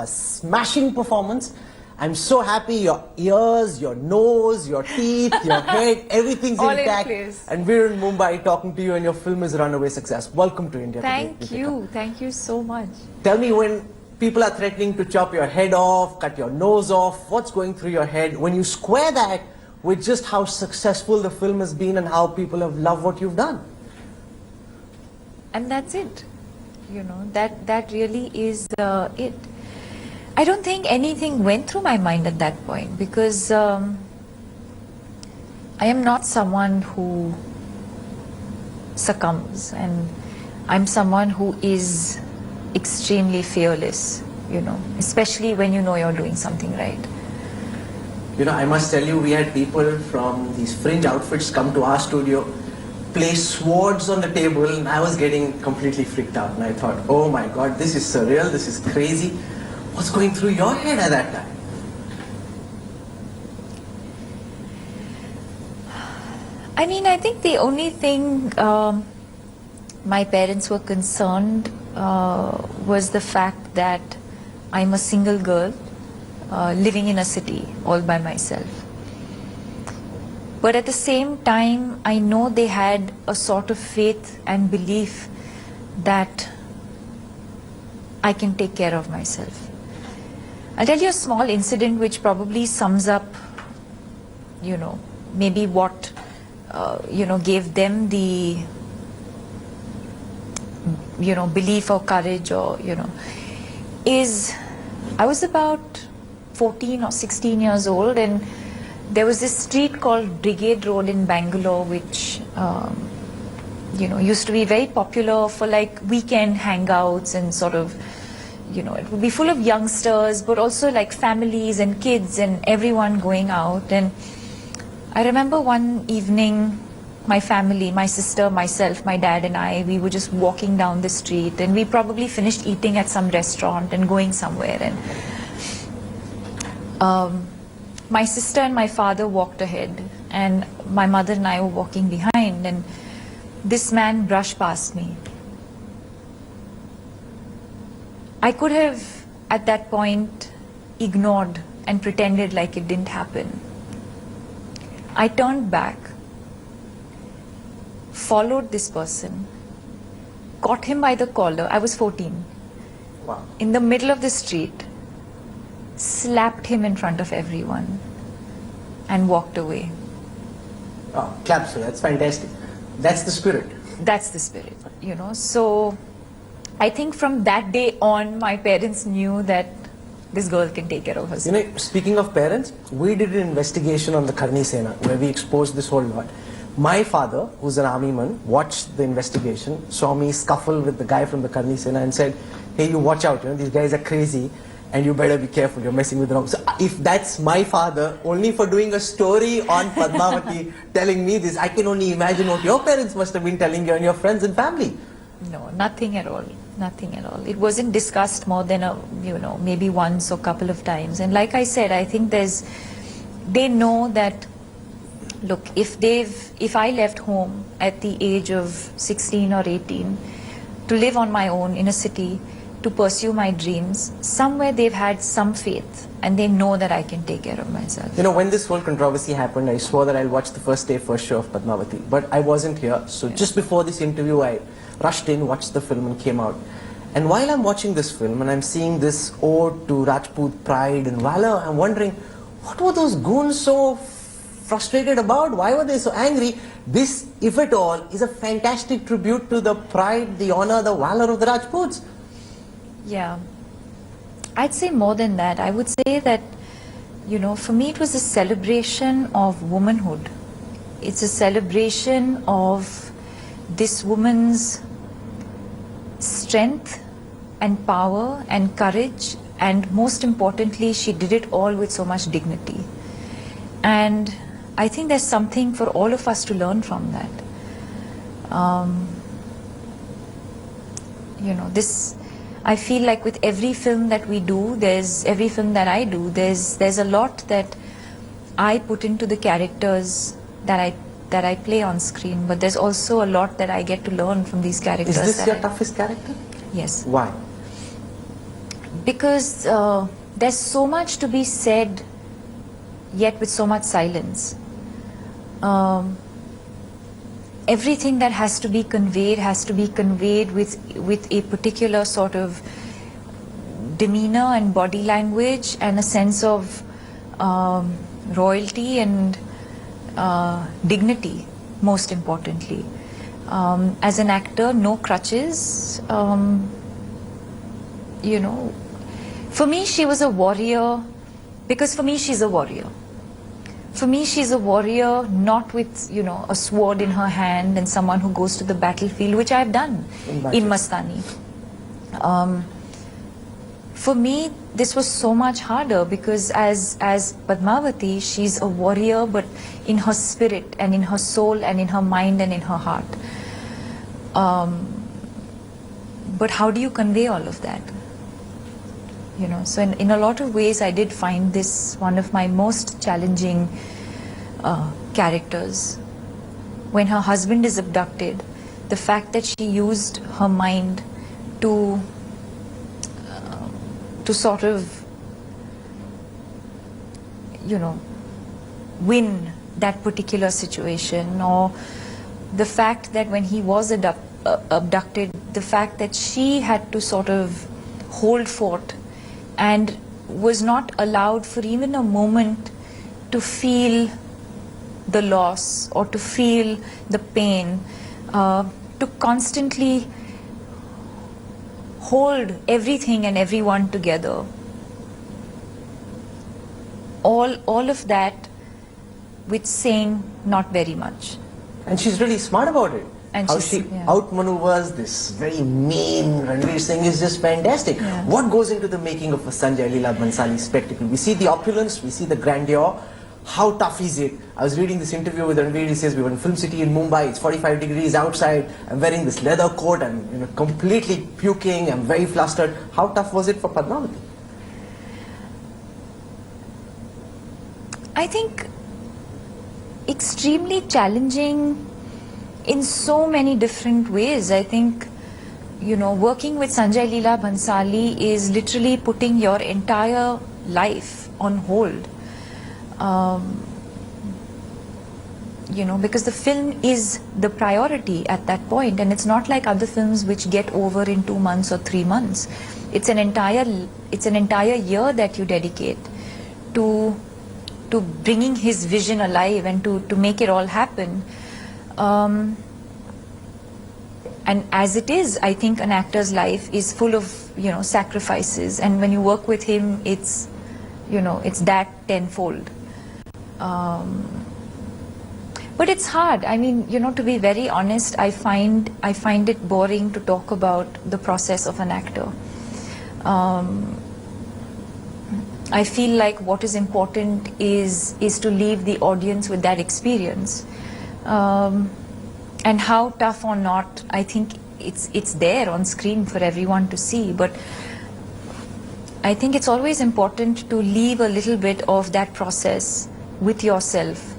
smashing performance. I'm so happy. Your ears, your nose, your teeth, your head, everything's all intact. in place. And we're in Mumbai talking to you, and your film is runaway success. Welcome to India. Thank you. Thank you so much. Tell me, when people are threatening to chop your head off, cut your nose off, what's going through your head when you square that with just how successful the film has been and how people have loved what you've done? And that's it. You know, that really is it. I don't think anything went through my mind at that point, because I am not someone who succumbs, and I'm someone who is extremely fearless, you know, especially when you know you're doing something right. You know, I must tell you, we had people from these fringe outfits come to our studio, place swords on the table, and I was getting completely freaked out. And I thought, oh my God, this is surreal, this is crazy. What's going through your head at that time? I mean, I think the only thing my parents were concerned was the fact that I'm a single girl living in a city all by myself. But at the same time, I know they had a sort of faith and belief that I can take care of myself. I'll tell you a small incident which probably sums up, you know, maybe what, you know, gave them the, you know, belief or courage, or, you know, is I was about 14 or 16 years old, and there was this street called Brigade Road in Bangalore, which, you know, used to be very popular for like weekend hangouts and sort of, you know, it would be full of youngsters, but also like families and kids and everyone going out. And I remember one evening, my family, my sister, myself, my dad and I, we were just walking down the street, and we probably finished eating at some restaurant and going somewhere. And my sister and my father walked ahead, and my mother and I were walking behind, and this man brushed past me. I could have, at that point, ignored and pretended like it didn't happen. I turned back, followed this person, caught him by the collar. I was 14. Wow. In the middle of the street, slapped him in front of everyone, and walked away. Oh, claps, that's fantastic. That's the spirit. That's the spirit, you know. So I think from that day on, my parents knew that this girl can take care of herself. You know, speaking of parents, we did an investigation on the Karni Sena where we exposed this whole lot. My father, who's an army man, watched the investigation, saw me scuffle with the guy from the Karni Sena and said, hey, you watch out, you know, these guys are crazy and you better be careful, you're messing with the wrong. So if that's my father, only for doing a story on Padmaavati telling me this, I can only imagine what your parents must have been telling you and your friends and family. No, nothing at all. Nothing at all. It wasn't discussed more than you know, maybe once or couple of times. And like I said, I think they know that, look, if I left home at the age of 16 or 18 to live on my own in a city, to pursue my dreams, somewhere they've had some faith, and they know that I can take care of myself. You know, when this whole controversy happened, I swore that I'll watch the first day, first show of Padmaavati, but I wasn't here. So just before this interview, I rushed in, watched the film and came out. And while I'm watching this film and I'm seeing this ode to Rajput pride and valor, I'm wondering, what were those goons so frustrated about? Why were they so angry? This, if at all, is a fantastic tribute to the pride, the honor, the valor of the Rajputs. Yeah, I'd say more than that. I would say that, you know, for me it was a celebration of womanhood. It's a celebration of this woman's strength and power and courage, and most importantly, she did it all with so much dignity. And I think there's something for all of us to learn from that. You know, I feel like with every film that we do, every film that I do, there's a lot that I put into the characters that I play on screen, but there's also a lot that I get to learn from these characters. Is this your toughest character? Yes. Why? Because there's so much to be said, yet with so much silence. Everything that has to be conveyed with a particular sort of demeanor and body language and a sense of royalty and dignity, most importantly. As an actor, no crutches. You know, for me, she was a warrior, because for me, she's a warrior. For me, she's a warrior, not with, you know, a sword in her hand and someone who goes to the battlefield, which I've done in Mastani. For me, this was so much harder because as Padmavati, she's a warrior, but in her spirit and in her soul and in her mind and in her heart. But how do you convey all of that? You know, so in a lot of ways, I did find this one of my most challenging characters. When her husband is abducted, the fact that she used her mind to sort of, you know, win that particular situation, or the fact that when he was abducted, the fact that she had to sort of hold fort and was not allowed for even a moment to feel the loss or to feel the pain, to constantly hold everything and everyone together. All of that with saying not very much. And she's really smart about it. And how she outmaneuvers this very mean Ranveer Singh is just fantastic. Yeah. What goes into the making of a Sanjay Leela Bhansali spectacle? We see the opulence, we see the grandeur. How tough is it? I was reading this interview with Ranveer. He says, we were in Film City in Mumbai, it's 45 degrees outside, I'm wearing this leather coat, I'm, you know, completely puking, I'm very flustered. How tough was it for Padmavati? I think extremely challenging in so many different ways. I think, you know, working with Sanjay Leela Bhansali is literally putting your entire life on hold. You know, because the film is the priority at that point, and it's not like other films which get over in 2 months or 3 months. It's an entire year that you dedicate to bringing his vision alive and to make it all happen. And as it is, I think an actor's life is full of, you know, sacrifices, and when you work with him, it's, you know, it's that tenfold. But it's hard. I mean, you know, to be very honest, I find it boring to talk about the process of an actor. I feel like what is important is to leave the audience with that experience. And how tough or not, I think it's there on screen for everyone to see. But I think it's always important to leave a little bit of that process with yourself,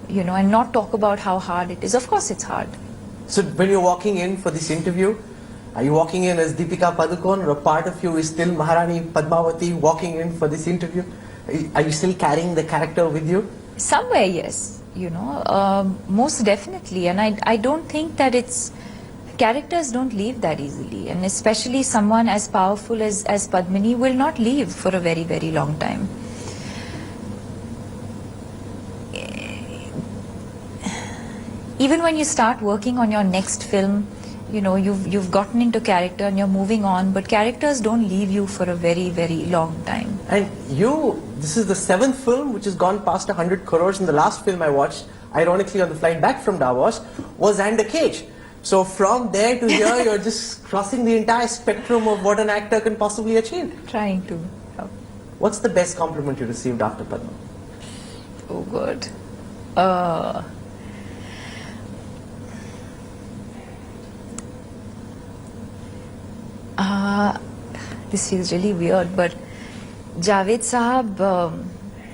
you know, and not talk about how hard it is. Of course it's hard. So when you're walking in for this interview, are you walking in as Deepika Padukone, or a part of you is still Maharani Padmavati walking in for this interview? Are you still carrying the character with you? Somewhere, yes, you know, most definitely. And I don't think that characters don't leave that easily. And especially someone as powerful as Padmini will not leave for a very, very long time. Even when you start working on your next film, you know, you've gotten into character and you're moving on, but characters don't leave you for a very, very long time. And this is the 7th film which has gone past 100 crores, and the last film I watched, ironically on the flight back from Davos, was And a Cage. So from there to here, you're just crossing the entire spectrum of what an actor can possibly achieve. Trying to. What's the best compliment you received after Padma? Oh, good. This feels really weird, but Javed Sahab,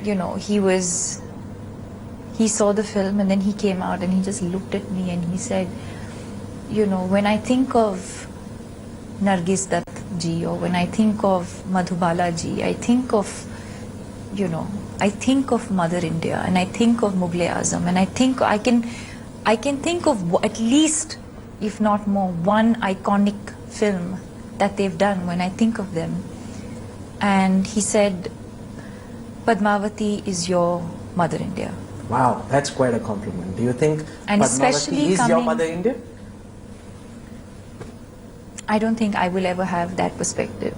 you know, he saw the film and then he came out and he just looked at me and he said, you know, when I think of Nargis Dutt, ji, or when I think of Madhubala ji, I think of, I think of Mother India, and I think of Mughal-e-Azam, and I think I can think of at least, if not more, one iconic film that they've done when I think of them. And he said, Padmavati is your Mother India. Wow, that's quite a compliment. Do you think And Padmavati especially is your coming- Mother India? I don't think I will ever have that perspective.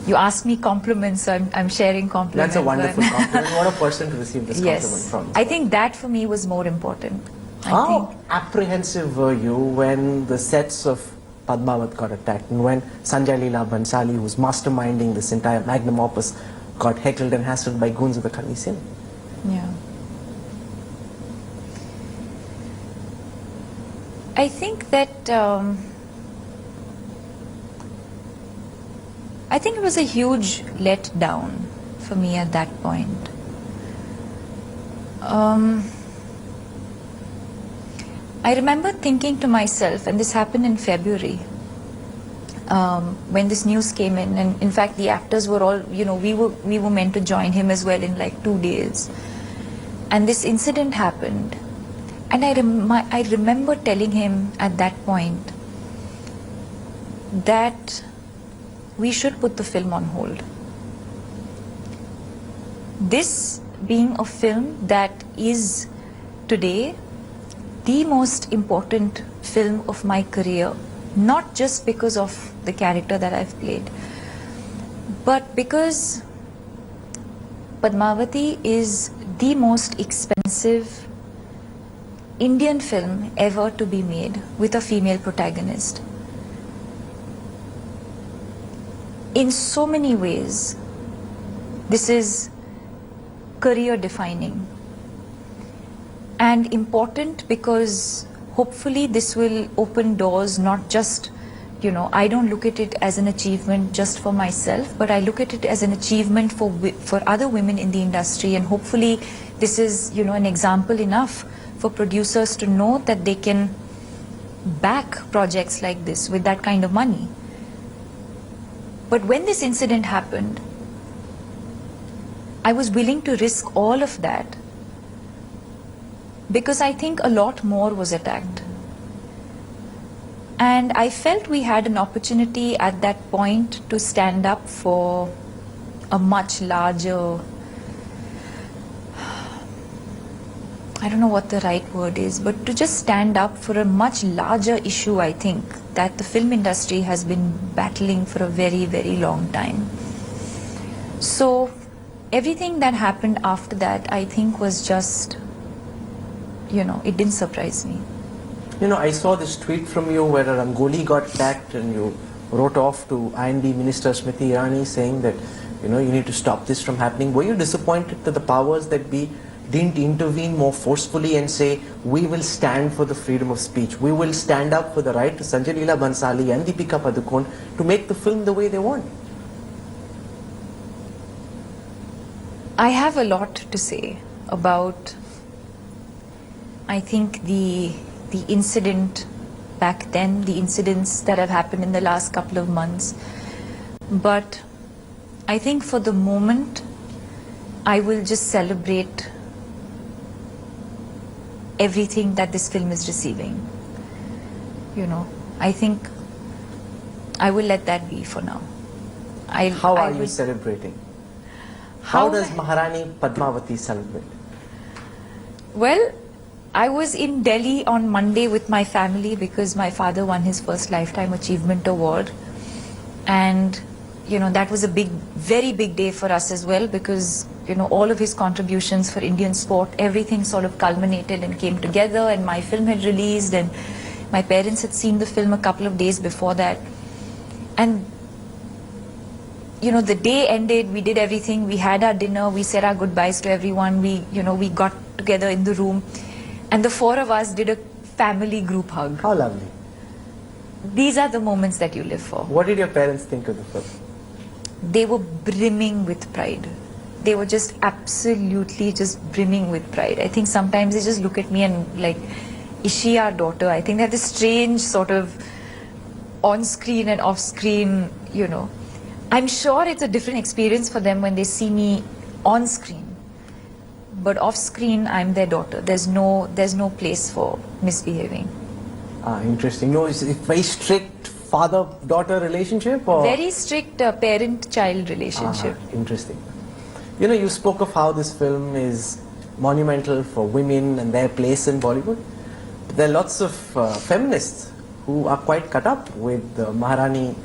You asked me compliments, so I'm sharing compliments. That's a wonderful but- compliment. What a person to receive this compliment Yes, from. I think that for me was more important. I How think apprehensive were you when the sets of Padmaavat got attacked, and when Sanjay Leela Bhansali, who was masterminding this entire magnum opus, got heckled and hassled by goons of the Kali Sin? Yeah. I think that I think it was a huge letdown for me at that point. I remember thinking to myself, and this happened in February, when this news came in, and in fact the actors were all, we were meant to join him as well in like 2 days, and this incident happened, and I remember telling him at that point that we should put the film on hold. This being a film that is today the most important film of my career, not just because of the character that I've played, but because Padmavati is the most expensive Indian film ever to be made with a female protagonist. In so many ways, this is career defining and important, because hopefully this will open doors, not just, I don't look at it as an achievement just for myself, but I look at it as an achievement for other women in the industry, and hopefully this is, an example enough for producers to know that they can back projects like this with that kind of money. But when this incident happened, I was willing to risk all of that, because I think a lot more was attacked. And I felt we had an opportunity at that point to stand up for a much larger, I don't know what the right word is, but to just stand up for a much larger issue, I think, that the film industry has been battling for a very, very long time. So everything that happened after that, I think, was just, it didn't surprise me. I saw this tweet from you where a Rangoli got attacked, and you wrote off to IND Minister Smriti Irani saying that, you need to stop this from happening. Were you disappointed that the powers that be didn't intervene more forcefully and say, we will stand for the freedom of speech, we will stand up for the right to Sanjay Leela Bhansali and Deepika Padukone to make the film the way they want? I have a lot to say about, I think, the incident back then, the incidents that have happened in the last couple of months. But I think for the moment, I will just celebrate everything that this film is receiving. I think I will let that be for now. How are you celebrating? How does Maharani Padmavati celebrate? Well, I was in Delhi on Monday with my family because my father won his first Lifetime Achievement Award. And, that was a very big day for us as well, because, all of his contributions for Indian sport, everything sort of culminated and came together, and my film had released, and my parents had seen the film a couple of days before that. And the day ended, we did everything, we had our dinner, we said our goodbyes to everyone, we got together in the room, and the four of us did a family group hug. How lovely. These are the moments that you live for. What did your parents think of the film? They were brimming with pride. They were just absolutely just brimming with pride. I think sometimes they just look at me and like, is she our daughter? I think they have this strange sort of on screen and off screen, you know. I'm sure it's a different experience for them when they see me on screen. But off screen, I'm their daughter. There's no place for misbehaving. Interesting. No, it's a very strict father-daughter relationship, or Very strict parent-child relationship. Interesting. You know, you spoke of how this film is monumental for women and their place in Bollywood. But there are lots of feminists who are quite cut up with Maharani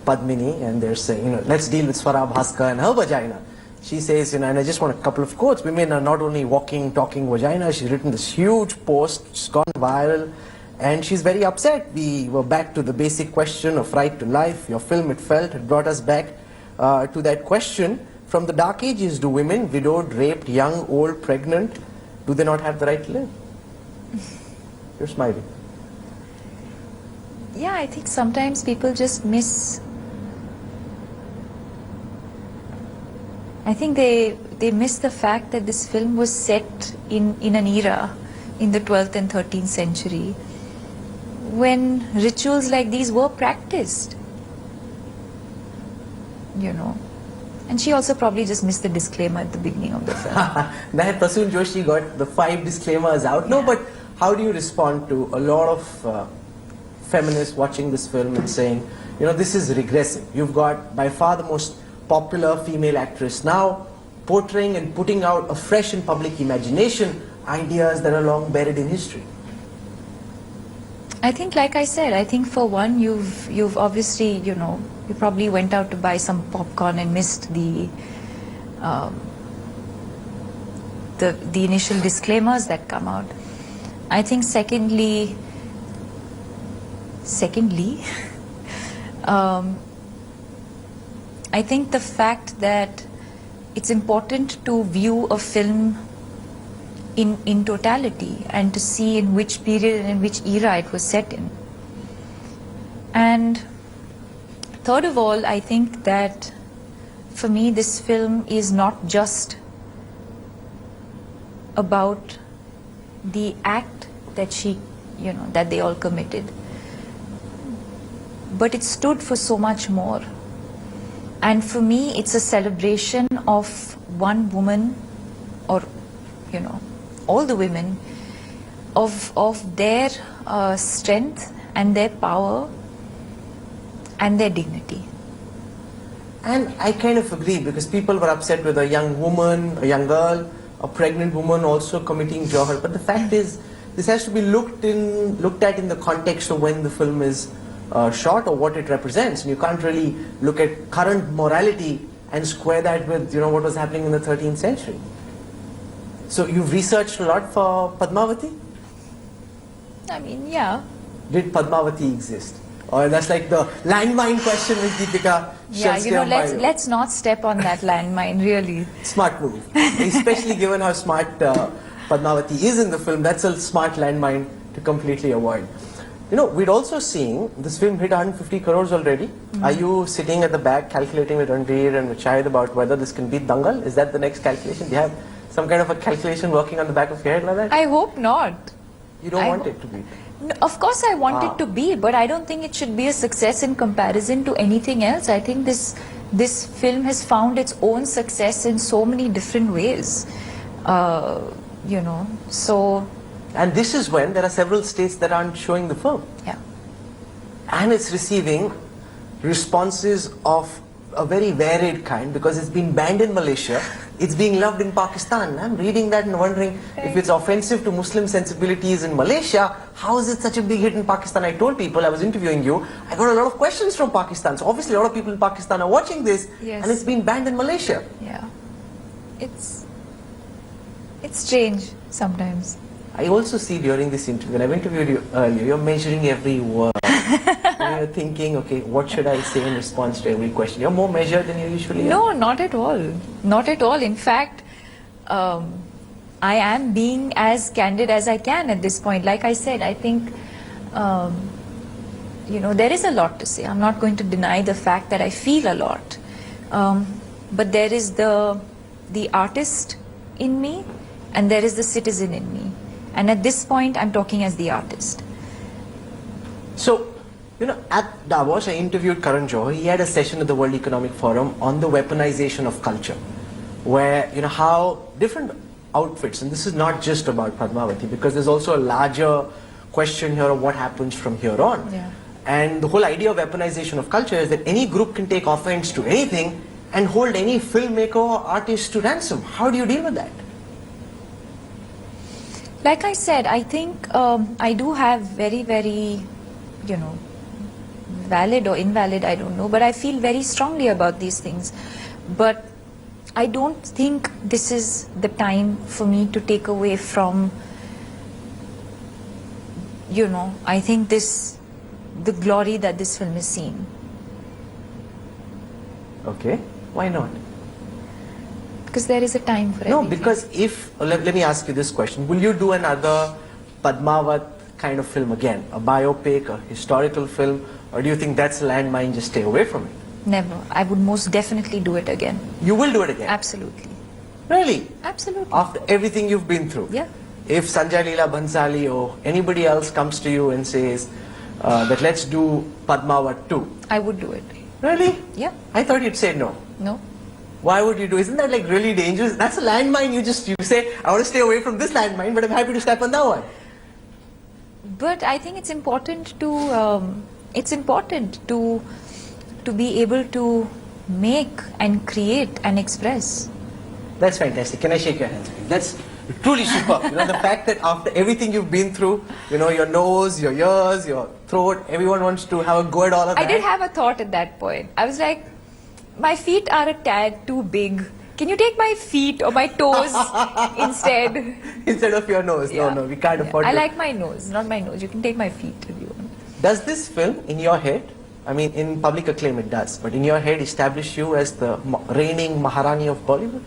Padmini, and they're saying, you know, let's deal with Swara Bhaskar and her vagina. She says, you know, and I just want a couple of quotes. Women are not only walking, talking vagina. She's written this huge post. It's gone viral. And she's very upset. We were back to the basic question of right to life. Your film, it felt, had brought us back to that question. From the dark ages, do women, widowed, raped, young, old, pregnant, do they not have the right to live? You're smiling. Yeah, I think sometimes people just miss. I think they miss the fact that this film was set in an era in the 12th and 13th century when rituals like these were practiced, you know. And she also probably just missed the disclaimer at the beginning of the film. That Prasoon Joshi got the 5 disclaimers out. No, but how do you respond to a lot of feminists watching this film and saying, you know, this is regressive. You've got by far the most popular female actress now portraying and putting out afresh in public imagination ideas that are long buried in history. I think, like I said, I think for one, you've obviously, you know, you probably went out to buy some popcorn and missed the initial disclaimers that come out. I think secondly, I think the fact that it's important to view a film in totality and to see in which period and in which era it was set in. And third of all, I think that for me this film is not just about the act that she, you know, that they all committed, but it stood for so much more. And for me, it's a celebration of one woman, or, you know, all the women, of their strength and their power and their dignity. And I kind of agree, because people were upset with a young woman, a young girl, a pregnant woman also committing jihad. But the fact is, this has to be looked at in the context of when the film is shot or what it represents. And you can't really look at current morality and square that with, you know, what was happening in the 13th century. So you've researched a lot for Padmavati? I mean, yeah. Did Padmavati exist? Or that's like the landmine question with Deepika. Yeah, you know, let's not step on that landmine, really. Smart move. Especially given how smart Padmavati is in the film, that's a smart landmine to completely avoid. You know, we'd also seen this film hit 150 crores already. Are you sitting at the back calculating with Ranveer and with Shahid about whether this can beat Dangal? Is that the next calculation? Do you have some kind of a calculation working on the back of your head like that? I hope not. You don't want it to be? No, of course I want it to be, but I don't think it should be a success in comparison to anything else. I think this film has found its own success in so many different ways. You know, so... And this is when there are several states that aren't showing the film. Yeah. And it's receiving responses of a very varied kind, because it's been banned in Malaysia, it's being loved in Pakistan. I'm reading that and wondering if it's offensive to Muslim sensibilities in Malaysia, how is it such a big hit in Pakistan? I told people, I was interviewing you, I got a lot of questions from Pakistan. So obviously a lot of people in Pakistan are watching this, and it's been banned in Malaysia. Yeah. It's strange sometimes. I also see during this interview, and I've interviewed you earlier, you're measuring every word. And you're thinking, okay, what should I say in response to every question? You're more measured than you usually are. No, not at all. Not at all. In fact, I am being as candid as I can at this point. Like I said, I think, you know, there is a lot to say. I'm not going to deny the fact that I feel a lot. But there is the artist in me, and there is the citizen in me. And at this point, I'm talking as the artist. So, You know, at Davos, I interviewed Karan Johar. He had a session at the World Economic Forum on the weaponization of culture, where, you know, how different outfits, and this is not just about Padmavati, because there's also a larger question here of what happens from here on. Yeah. And the whole idea of weaponization of culture is that any group can take offense to anything and hold any filmmaker or artist to ransom. How do you deal with that? Like I said, I think I do have very, very, you know, valid or invalid, I don't know, but I feel very strongly about these things. But I don't think this is the time for me to take away from, you know, I think the glory that this film is seen. Okay, why not? Because there is a time for No, everything. because if, let me ask you this question, will you do another Padmaavat kind of film again? A biopic, a historical film, or do you think that's a landmine, just stay away from it? Never. I would most definitely do it again. You will do it again? Absolutely. Really? Absolutely. After everything you've been through? Yeah. If Sanjay Leela Bhansali or anybody else comes to you and says that let's do Padmaavat 2. I would do it. Really? Yeah. I thought you'd say no. No. Why would you do? Isn't that like really dangerous? That's a landmine. You say, I want to stay away from this landmine, but I'm happy to step on that one. But I think it's important to be able to make and create and express. That's fantastic. Can I shake your hands? That's truly superb. You know, the fact that after everything you've been through, you know, your nose, your ears, your throat, everyone wants to have a go at all of that. I did have a thought at that point. I was like, my feet are a tad too big. Can you take my feet or my toes instead? Instead of your nose. Yeah. No, we can't Yeah. afford I to. like my nose, not my nose. You can take my feet if you want. Does this film, in your head, I mean, in public acclaim it does, but in your head establish you as the reigning Maharani of Bollywood?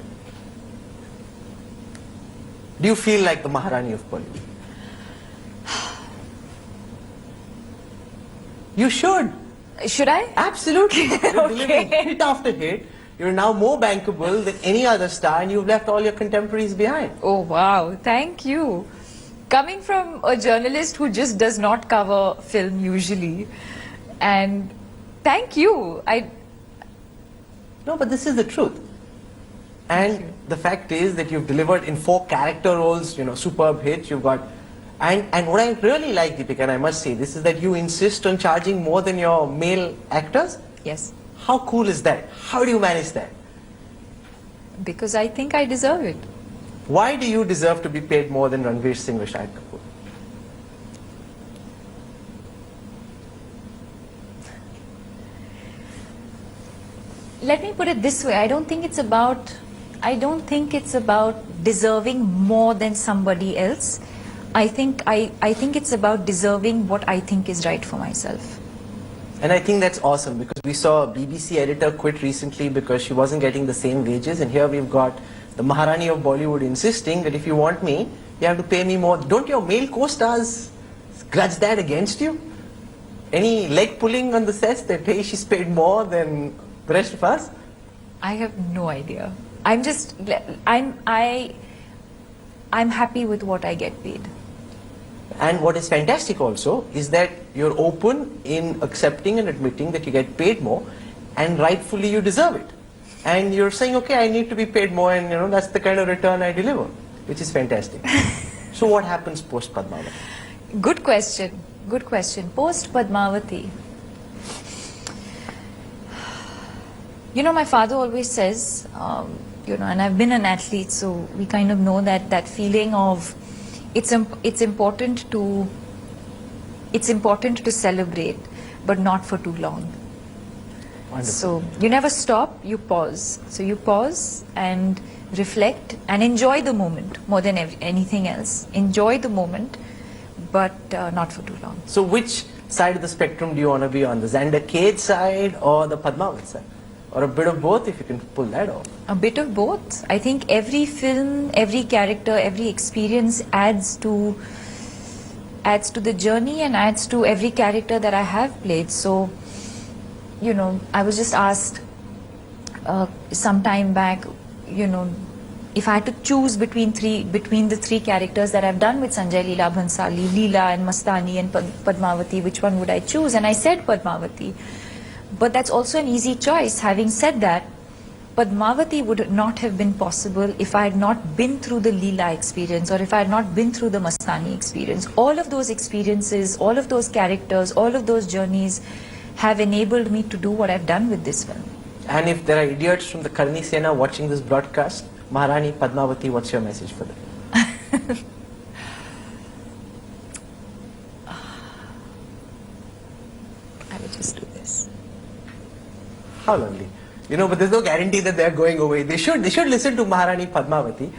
Do you feel like the Maharani of Bollywood? You should. Should I? Absolutely. You're delivering Okay. hit after hit. You're now more bankable than any other star, and you've left all your contemporaries behind. Oh wow, thank you. Coming from a journalist who just does not cover film usually, and thank you. No, but this is the truth. And the fact is that you've delivered in 4 character roles, you know, superb hits. You've got, and what I really like, Deepika, and I must say this, is that you insist on charging more than your male actors. Yes, How cool is that? How do you manage that? because I think I deserve it. Why do you deserve to be paid more than Ranveer Singh or Shahid Kapoor? Let me put it this way: I don't think it's about deserving more than somebody else. I think it's about deserving what I think is right for myself. And I think that's awesome, because we saw a BBC editor quit recently because she wasn't getting the same wages, and here we've got the Maharani of Bollywood insisting that if you want me, you have to pay me more. Don't your male co-stars grudge that against you? Any leg pulling on the sets that, hey, she's paid more than the rest of us? I have no idea. I'm happy with what I get paid. And what is fantastic also is that you're open in accepting and admitting that you get paid more, and rightfully you deserve it. And you're saying, okay, I need to be paid more, and you know, that's the kind of return I deliver, which is fantastic. So what happens post Padmaavat? Good question. Good question. Post Padmavati. You know, my father always says, you know, and I've been an athlete, so we kind of know that feeling of it's important to celebrate, but not for too long. Wonderful. So you never stop, you pause. So you pause and reflect and enjoy the moment more than anything else. Enjoy the moment, but not for too long. So which side of the spectrum do you want to be on? The Xander Cage side or the Padmaavat side? Or a bit of both, if you can pull that off? A bit of both. I think every film, every character, every experience adds to the journey and adds to every character that I have played. So, you know, I was just asked some time back, you know, if I had to choose between the three characters that I've done with Sanjay Leela, Bhansali, Leela and Mastani and Padmavati, which one would I choose? And I said Padmavati. But that's also an easy choice. Having said that, Padmavati would not have been possible if I had not been through the Leela experience or if I had not been through the Mastani experience. All of those experiences, all of those characters, all of those journeys have enabled me to do what I've done with this film. And if there are idiots from the Karni Sena watching this broadcast, Maharani Padmavati, what's your message for them? I would just do this. How lovely. You know, but there's no guarantee that they're going away. They should listen to Maharani Padmavati.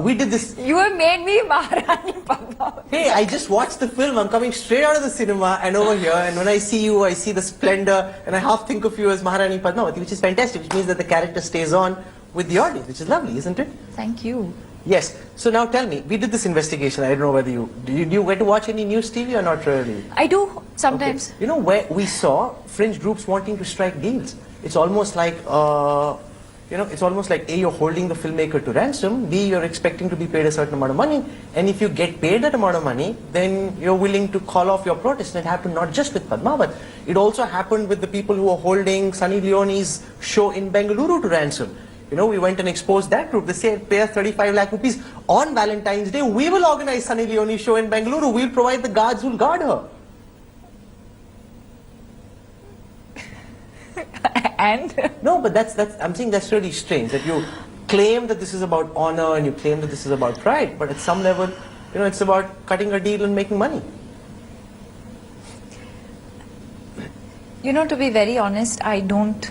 We did this. You have made me Maharani Padmavati. Hey, I just watched the film. I'm coming straight out of the cinema and over here. And when I see you, I see the splendor. And I half think of you as Maharani Padmavati, which is fantastic. Which means that the character stays on with the audience, which is lovely, isn't it? Thank you. Yes. So now tell me, we did this investigation. I don't know whether did you get to watch any news TV or not really? I do sometimes. Okay. You know, where we saw fringe groups wanting to strike deals. It's almost like, you know, it's almost like A, you're holding the filmmaker to ransom, B, you're expecting to be paid a certain amount of money, and if you get paid that amount of money, then you're willing to call off your protest. And it happened not just with Padmaavat, it also happened with the people who were holding Sunny Leone's show in Bengaluru to ransom. You know, we went and exposed that group. They said, pay us 35 lakh rupees. On Valentine's Day, we will organize Sunny Leone's show in Bengaluru. We'll provide the guards who'll guard her. And? No, but I'm saying that's really strange, that you claim that this is about honor and you claim that this is about pride, but at some level, you know, it's about cutting a deal and making money. You know, to be very honest, I don't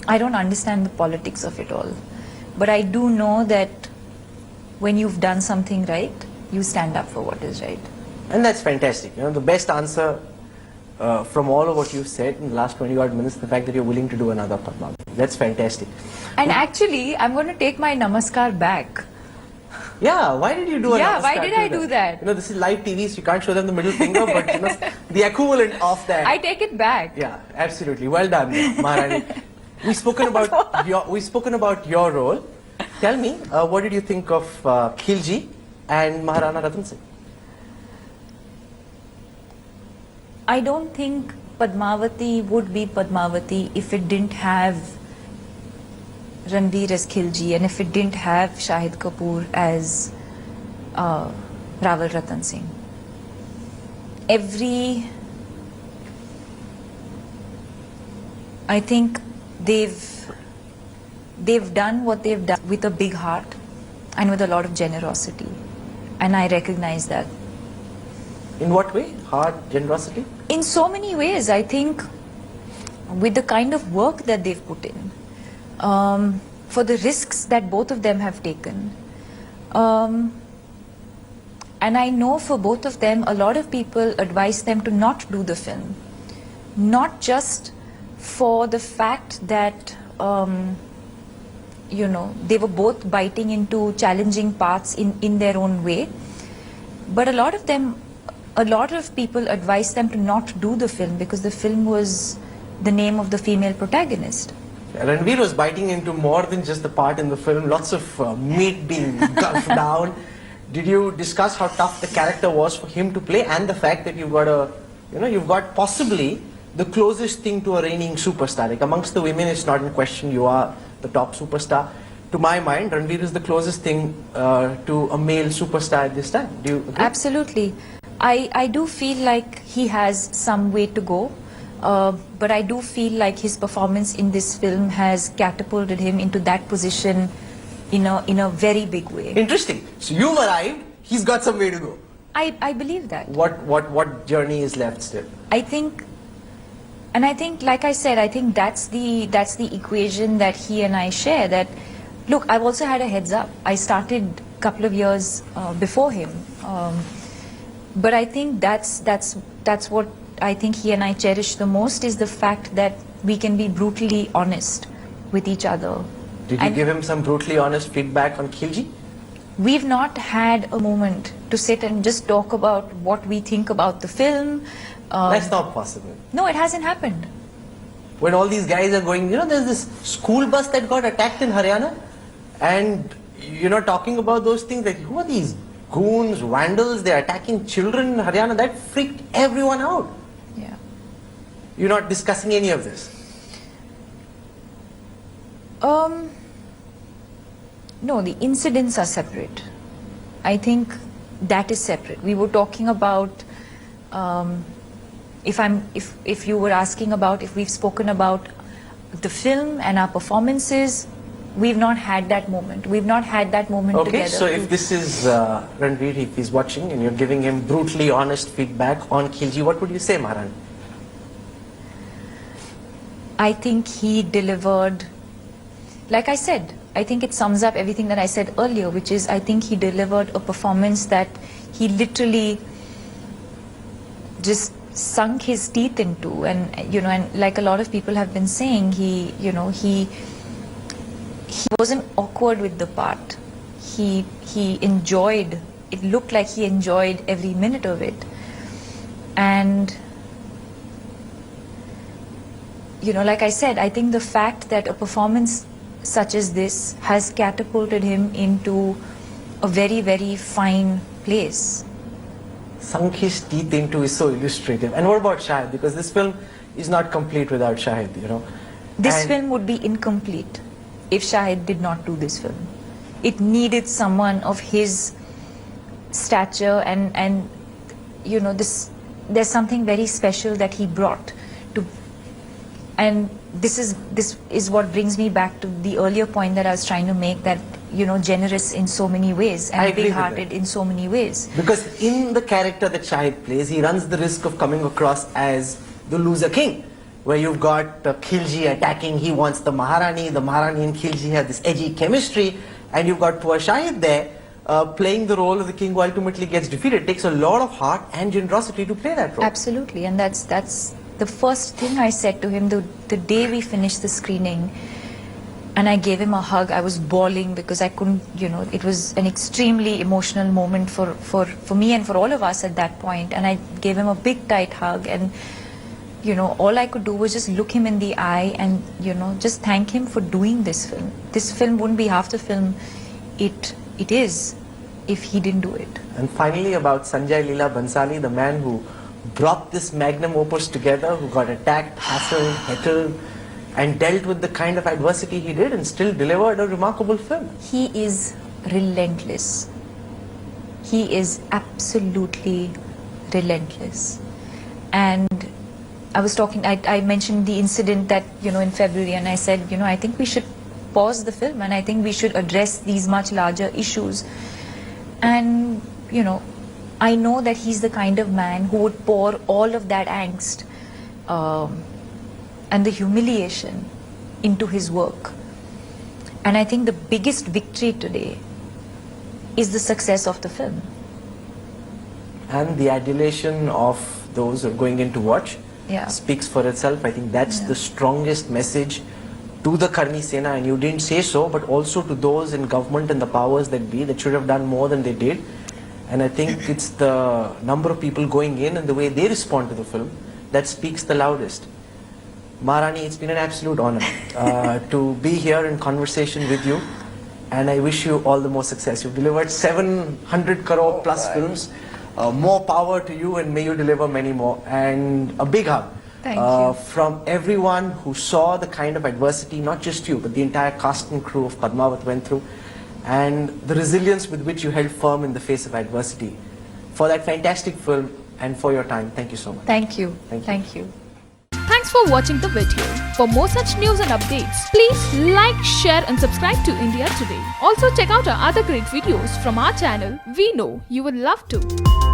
understand the politics of it all. But I do know that when you've done something right, you stand up for what is right. And that's fantastic. You know, the best answer from all of what you've said in the last 20-odd minutes, the fact that you're willing to do another Padmaavat. That's fantastic. And actually, I'm going to take my namaskar back. Yeah, why did you do a Yeah, namaskar why did I to do them? that? You know, this is live TV, so you can't show them the middle finger, but you know, the equivalent of that. I take it back. Yeah, absolutely. Well done, Maharani. We've spoken about your role. Tell me, what did you think of Khilji and Maharana Ratan Singh? I don't think Padmavati would be Padmavati if it didn't have Ranveer as Khilji and if it didn't have Shahid Kapoor as Rahul Ratan Singh. I think they've done what they've done with a big heart and with a lot of generosity, and I recognize that. In what way? Heart, generosity? In so many ways. I think with the kind of work that they've put in, for the risks that both of them have taken, and I know for both of them, a lot of people advise them to not do the film, not just for the fact that you know, they were both biting into challenging paths in their own way, but a lot of people advised them to not do the film because the film was the name of the female protagonist. Ranveer was biting into more than just the part in the film, lots of meat being gulped down. Did you discuss how tough the character was for him to play and the fact that you've got possibly the closest thing to a reigning superstar? Like amongst the women, it's not in question, you are the top superstar. To my mind, Ranveer is the closest thing to a male superstar at this time. Do you agree? Absolutely. I do feel like he has some way to go, but I do feel like his performance in this film has catapulted him into that position in a very big way. Interesting. So you've arrived, he's got some way to go. I believe that. What journey is left still? I think, like I said, I think that's the equation that he and I share. That, look, I've also had a heads up. I started a couple of years before him. But I think that's what I think he and I cherish the most, is the fact that we can be brutally honest with each other. Did you give him some brutally honest feedback on Khilji? We've not had a moment to sit and just talk about what we think about the film. That's not possible. No, it hasn't happened. When all these guys are going, you know, there's this school bus that got attacked in Haryana, And talking about those things, like, who are these goons, vandals? They're attacking children in Haryana. That freaked everyone out. Yeah. You're not discussing any of this. No, the incidents are separate. I think that is separate. We were talking about, if you were asking about if we've spoken about the film and our performances, we've not had that moment. We've not had that moment together. Okay, so if this is Ranveer, if he's watching and you're giving him brutally honest feedback on Khilji, what would you say, Maharani? I think he delivered, like I said, I think it sums up everything that I said earlier, which is I think he delivered a performance that he literally just sunk his teeth into, and and like a lot of people have been saying, he wasn't awkward with the part. He enjoyed, it looked like he enjoyed every minute of it. And like I said, I think the fact that a performance such as this has catapulted him into a very, very fine place. Sunk his teeth into is so illustrative. And what about Shahid? Because this film is not complete without Shahid, This film would be incomplete if Shahid did not do this film. It needed someone of his stature and there's something very special that he brought to. And this is what brings me back to the earlier point that I was trying to make, that generous in so many ways and big-hearted in so many ways. Because in the character that Shahid plays, he runs the risk of coming across as the loser king, where you've got Khilji attacking, he wants the Maharani and Khilji have this edgy chemistry, and you've got poor Shahid there playing the role of the king who ultimately gets defeated. It takes a lot of heart and generosity to play that role. Absolutely, and that's the first thing I said to him the day we finished the screening, and I gave him a hug. I was bawling because I couldn't, it was an extremely emotional moment for me and for all of us at that point. And I gave him a big tight hug, and all I could do was just look him in the eye and just thank him for doing this film. This film wouldn't be half the film it is if he didn't do it. And finally, about Sanjay Leela Bhansali, the man who brought this magnum opus together, who got attacked, hassled, heckled, and dealt with the kind of adversity he did and still delivered a remarkable film. He is relentless. He is absolutely relentless. And I mentioned the incident that, in February, and I said, I think we should pause the film and I think we should address these much larger issues. And, I know that he's the kind of man who would pour all of that angst and the humiliation into his work. And I think the biggest victory today is the success of the film. And the adulation of those who are going in to watch speaks for itself. I think that's the strongest message to the Karni Sena, and you didn't say so, but also to those in government and the powers that be that should have done more than they did. And I think it's the number of people going in and the way they respond to the film that speaks the loudest. Maharani, it's been an absolute honor to be here in conversation with you, and I wish you all the more success. You've delivered 700 crore plus films. More power to you, and may you deliver many more. And a big hug Thank you. from everyone who saw the kind of adversity, not just you, but the entire cast and crew of Padmaavat went through, and the resilience with which you held firm in the face of adversity. For that fantastic film and for your time, thank you so much. Thank you. Thank you. Thanks for watching the video. For more such news and updates, please like, share and subscribe to India Today. Also check out our other great videos from our channel. We know you will love to.